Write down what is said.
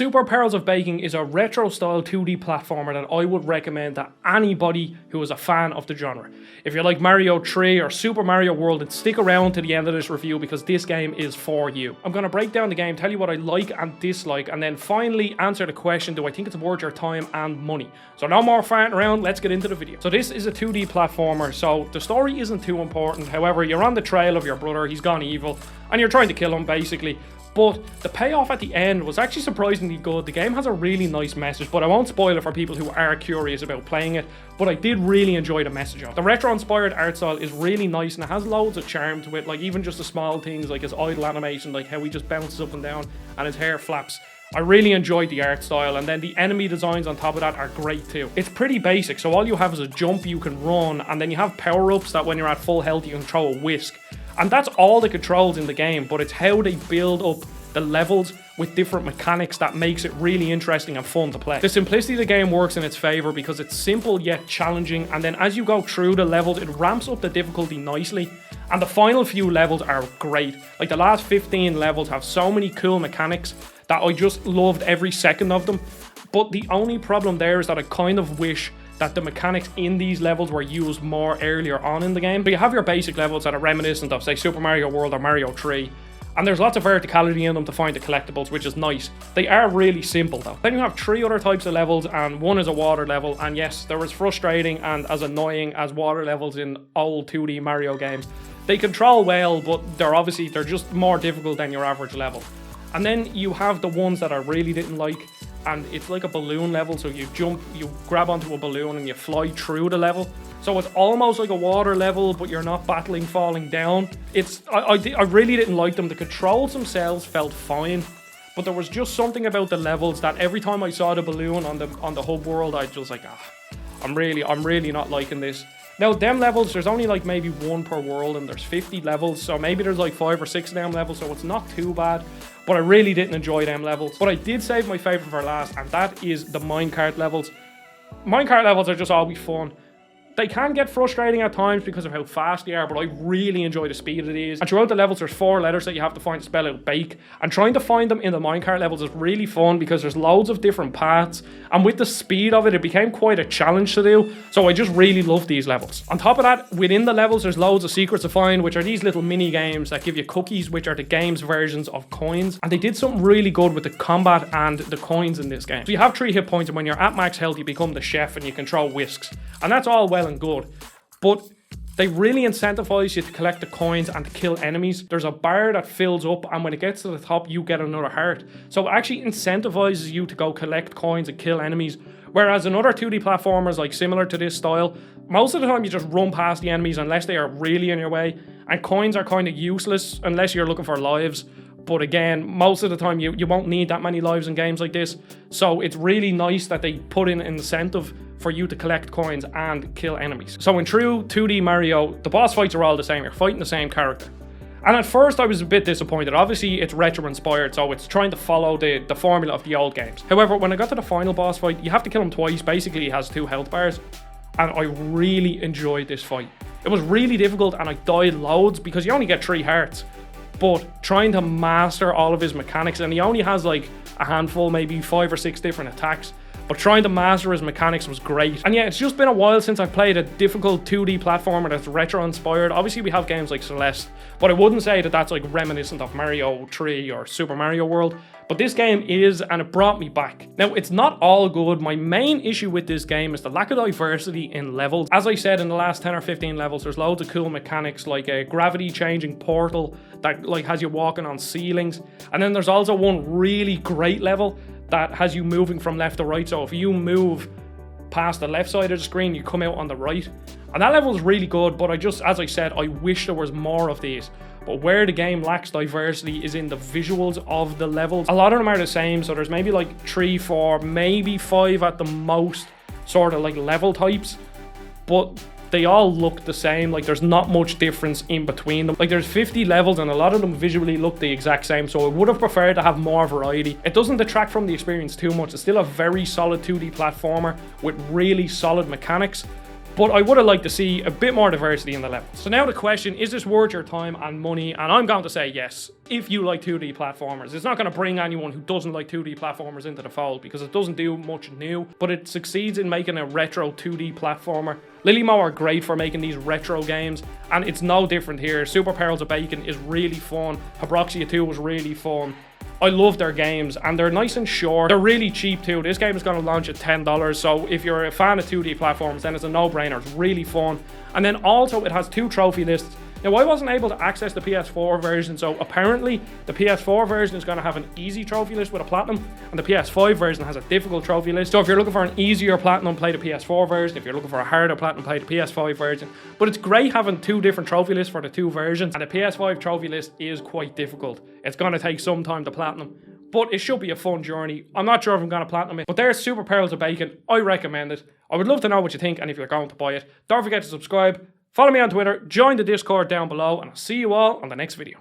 Super Perils of Baking is a retro-style 2D platformer that I would recommend to anybody who is a fan of the genre. If you like Mario 3 or Super Mario World, then stick around to the end of this review because this game is for you. I'm going to break down the game, tell you what I like and dislike, and then finally answer the question, do I think it's worth your time and money? So no more farting around, let's get into the video. So this is a 2D platformer, so the story isn't too important. However, you're on the trail of your brother, he's gone evil, and you're trying to kill him basically. But the payoff at the end was actually surprisingly good. The game has a really nice message, but I won't spoil it for people who are curious about playing it. But I did really enjoy the message of it. The retro-inspired art style is really nice and it has loads of charm to it, like even just the small things like his idle animation, like how he just bounces up and down and his hair flaps. I really enjoyed the art style, and then the enemy designs on top of that are great too. It's pretty basic, so all you have is a jump, you can run, and then you have power-ups that when you're at full health you can throw a whisk. And that's all the controls in the game, but it's how they build up the levels with different mechanics that makes it really interesting and fun to play. The simplicity of the game works in its favour because it's simple yet challenging, and then as you go through the levels it ramps up the difficulty nicely, and the final few levels are great. Like the last 15 levels have so many cool mechanics that I just loved every second of them, but the only problem there is that I kind of wish that the mechanics in these levels were used more earlier on in the game. So you have your basic levels that are reminiscent of, say, Super Mario World or Mario 3, and there's lots of verticality in them to find the collectibles, which is nice. They are really simple though. Then you have 3 other types of levels, and one is a water level, and yes, they're as frustrating and as annoying as water levels in old 2D Mario games. They control well, but they're just more difficult than your average level. And then you have the ones that I really didn't like, and it's like a balloon level, so you jump, you grab onto a balloon and you fly through the level. So it's almost like a water level, but you're not battling falling down. I really didn't like them. The controls themselves felt fine, but there was just something about the levels that every time I saw the balloon on the hub world, I just like, I'm really not liking this. Now, them levels, there's only like maybe 1 per world, and there's 50 levels, so maybe there's like 5 or 6 of them levels, so it's not too bad, but I really didn't enjoy them levels. But I did save my favourite for last, and that is the minecart levels. Minecart levels are just always fun. They can get frustrating at times because of how fast they are, but I really enjoy the speed of these. And throughout the levels, there's 4 letters that you have to find to spell out bake. And trying to find them in the minecart levels is really fun because there's loads of different paths. And with the speed of it, it became quite a challenge to do. So I just really love these levels. On top of that, within the levels, there's loads of secrets to find, which are these little mini games that give you cookies, which are the game's versions of coins. And they did something really good with the combat and the coins in this game. So you have 3 hit points, and when you're at max health, you become the chef and you can throw whisks. And that's all well and good, but they really incentivize you to collect the coins and to kill enemies. There's a bar that fills up, and when it gets to the top, you get another heart. So it actually incentivizes you to go collect coins and kill enemies. Whereas in other 2D platformers, like similar to this style, most of the time you just run past the enemies unless they are really in your way, and coins are kind of useless unless you're looking for lives. But again, most of the time you won't need that many lives in games like this. So it's really nice that they put in an incentive for you to collect coins and kill enemies. So in true 2D Mario, the boss fights are all the same. You're fighting the same character. And at first I was a bit disappointed. Obviously it's retro inspired, so it's trying to follow the formula of the old games. However, when I got to the final boss fight, you have to kill him twice. Basically he has 2 health bars. And I really enjoyed this fight. It was really difficult and I died loads because you only get 3 hearts. But trying to master all of his mechanics, and he only has like a handful, maybe 5 or 6 different attacks, but trying to master his mechanics was great. And yeah, it's just been a while since I've played a difficult 2D platformer that's retro inspired. Obviously we have games like Celeste, but I wouldn't say that that's like reminiscent of Mario 3 or Super Mario World, but this game is, and it brought me back. Now, it's not all good. My main issue with this game is the lack of diversity in levels. As I said, in the last 10 or 15 levels, there's loads of cool mechanics like a gravity changing portal that like has you walking on ceilings. And then there's also one really great level that has you moving from left to right. So if you move past the left side of the screen, you come out on the right. And that level is really good, but as I said, I wish there was more of these. But where the game lacks diversity is in the visuals of the levels. A lot of them are the same, so there's maybe like 3, 4, maybe 5 at the most sort of like level types, but they all look the same. Like there's not much difference in between them. Like there's 50 levels and a lot of them visually look the exact same, so I would have preferred to have more variety. It doesn't detract from the experience too much. It's still a very solid 2D platformer with really solid mechanics, but I would have liked to see a bit more diversity in the levels. So now the question, is this worth your time and money? And I'm going to say yes, if you like 2D platformers. It's not going to bring anyone who doesn't like 2D platformers into the fold, because it doesn't do much new, but it succeeds in making a retro 2D platformer. Lillymo are great for making these retro games, and it's no different here. Super Perils of Baking is really fun. Habroxia 2 was really fun. I love their games, and they're nice and short. They're really cheap too. This game is going to launch at $10, so if you're a fan of 2D platforms, then it's a no-brainer. It's really fun. And then also it has 2 trophy lists. Now, I wasn't able to access the PS4 version, so apparently the PS4 version is going to have an easy trophy list with a platinum, and the PS5 version has a difficult trophy list. So if you're looking for an easier platinum, play the PS4 version. If you're looking for a harder platinum, play the PS5 version. But it's great having 2 different trophy lists for the 2 versions, and the PS5 trophy list is quite difficult. It's going to take some time to platinum, but it should be a fun journey. I'm not sure if I'm going to platinum it, but there's Super Perils of Baking. I recommend it. I would love to know what you think, and if you're going to buy it. Don't forget to subscribe. Follow me on Twitter, join the Discord down below, and I'll see you all on the next video.